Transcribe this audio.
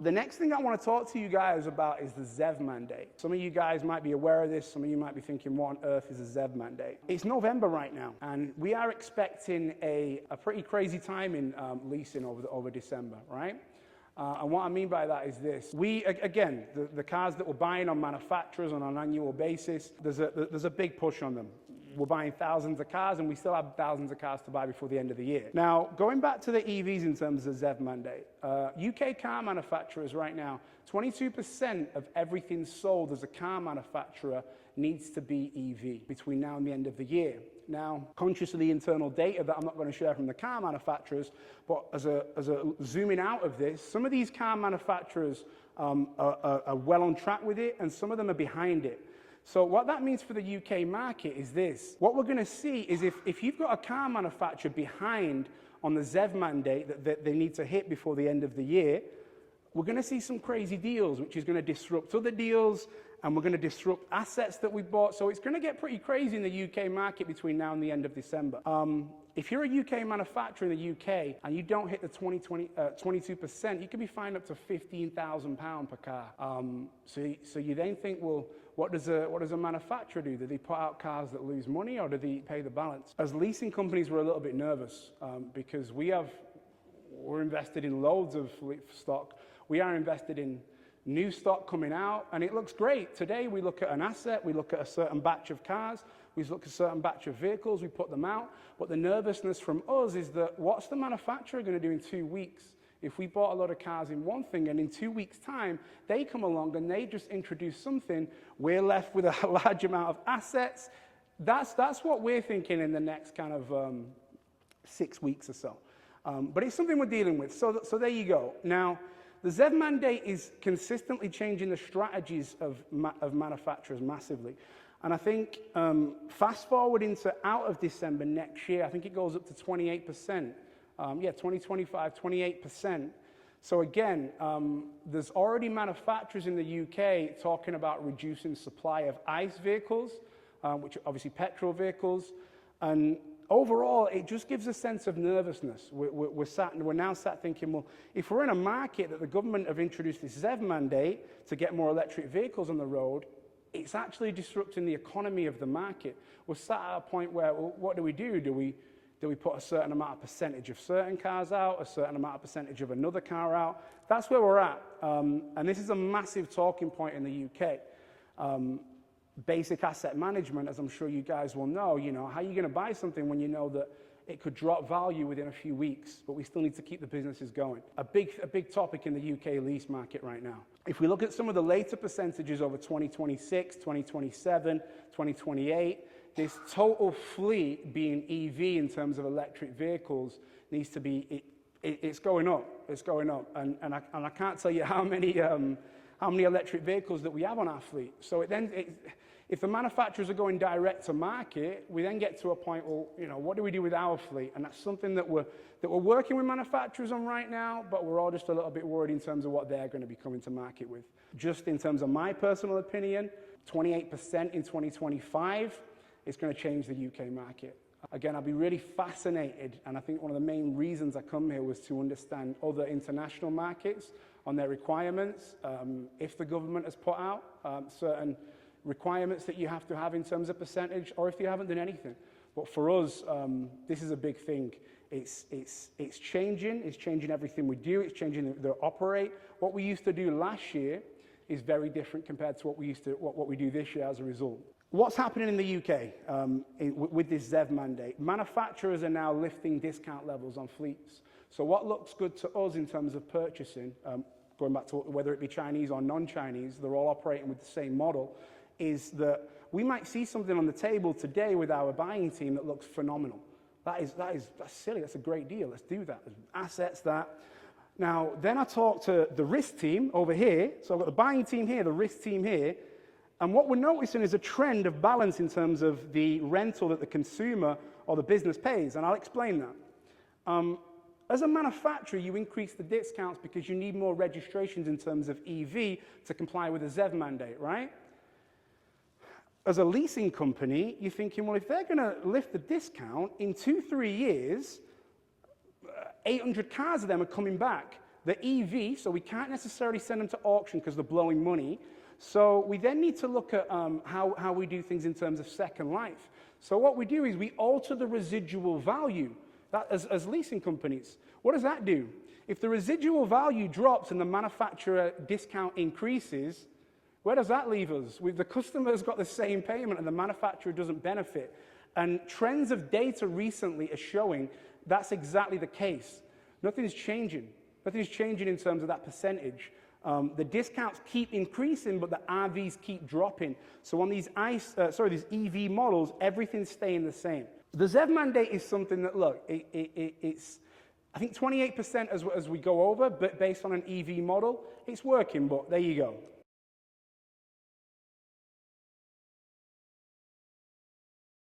The next thing I want to talk to you guys about is the ZEV mandate. Some of you guys might be aware of this. Some of you might be thinking, what on earth is a ZEV mandate? It's November right now, and we are expecting a pretty crazy time in leasing over December, right? And what I mean by that is this. Again, the cars that we're buying on manufacturers on an annual basis, there's a big push on them. We're buying thousands of cars, and we still have thousands of cars to buy before the end of the year. Now, going back to the EVs in terms of ZEV mandate, UK car manufacturers right now, 22% of everything sold as a car manufacturer needs to be EV between now and the end of the year. Now, conscious of the internal data that I'm not going to share from the car manufacturers, but as a zooming out of this, some of these car manufacturers are well on track with it, and some of them are behind it. So what that means for the UK market is this. What we're going to see is if you've got a car manufacturer behind on the ZEV mandate that they need to hit before the end of the year, we're going to see some crazy deals, which is going to disrupt other deals, and we're going to disrupt assets that we bought. So it's going to get pretty crazy in the UK market between now and the end of December. If you're a UK manufacturer in the UK and you don't hit the 22%, you could be fined up to £15,000 per car. So you then think, well, what does a manufacturer do? Do they put out cars that lose money, or do they pay the balance? As leasing companies, we're a little bit nervous because we're invested in loads of stock. We are invested in new stock coming out, and it looks great. Today, we look at an asset, we look at a certain batch of cars, we look at a certain batch of vehicles, we put them out. But the nervousness from us is that what's the manufacturer going to do in 2 weeks? If we bought a lot of cars in one thing, and in 2 weeks' time, they come along and they just introduce something, we're left with a large amount of assets. That's what we're thinking in the next kind of 6 weeks or so. But it's something we're dealing with. So there you go. Now, the ZEV mandate is consistently changing the strategies of manufacturers massively. And I think fast forward into out of December next year, I think it goes up to 28%. 2025, 28%. So again, there's already manufacturers in the UK talking about reducing supply of ICE vehicles, which are obviously petrol vehicles. And overall, it just gives a sense of nervousness. We're now sat thinking, well, if we're in a market that the government have introduced this ZEV mandate to get more electric vehicles on the road, it's actually disrupting the economy of the market. We're sat at a point where, well, what do? Do we put a certain amount of percentage of certain cars out, a certain amount of percentage of another car out? That's where we're at. And this is a massive talking point in the UK. Basic asset management, as I'm sure you guys will know, how are you going to buy something when you know that it could drop value within a few weeks, but we still need to keep the businesses going? A big topic in the UK lease market right now. If we look at some of the later percentages over 2026, 2027, 2028, this total fleet being EV in terms of electric vehicles needs to be, it's going up, and I can't tell you how many electric vehicles that we have on our fleet. So if the manufacturers are going direct to market, we then get to a point, well, what do we do with our fleet? And that's something that we're working with manufacturers on right now, but we're all just a little bit worried in terms of what they're going to be coming to market with. Just in terms of my personal opinion, 28% in 2025, it's going to change the UK market. Again, I'll be really fascinated, and I think one of the main reasons I come here was to understand other international markets on their requirements. If the government has put out certain requirements that you have to have in terms of percentage, or if you haven't done anything. But for us, this is a big thing. It's changing everything we do. It's changing the operate. What we used to do last year is very different compared to what we do this year as a result. What's happening in the UK with this ZEV mandate? Manufacturers are now lifting discount levels on fleets. So what looks good to us in terms of purchasing, going back to whether it be Chinese or non-Chinese, they're all operating with the same model, is that we might see something on the table today with our buying team that looks phenomenal. That's silly, that's a great deal, let's do that. There's assets that. Now, then I talk to the risk team over here, so I've got the buying team here, the risk team here, and what we're noticing is a trend of balance in terms of the rental that the consumer or the business pays, and I'll explain that. As a manufacturer, you increase the discounts because you need more registrations in terms of EV to comply with the ZEV mandate, right? As a leasing company, you're thinking, well, if they're going to lift the discount, in 2-3 years, 800 cars of them are coming back. the EV, so we can't necessarily send them to auction because they're blowing money. So we then need to look at how we do things in terms of second life. So what we do is we alter the residual value that, as leasing companies. What does that do? If the residual value drops and the manufacturer discount increases, where does that leave us? The customer's got the same payment and the manufacturer doesn't benefit. And trends of data recently are showing that's exactly the case. Nothing's changing. Nothing's changing in terms of that percentage. The discounts keep increasing, but the RVs keep dropping. So on these these EV models, everything's staying the same. The ZEV mandate is something that, look, it's, I think 28% as we go over, but based on an EV model, it's working, but there you go.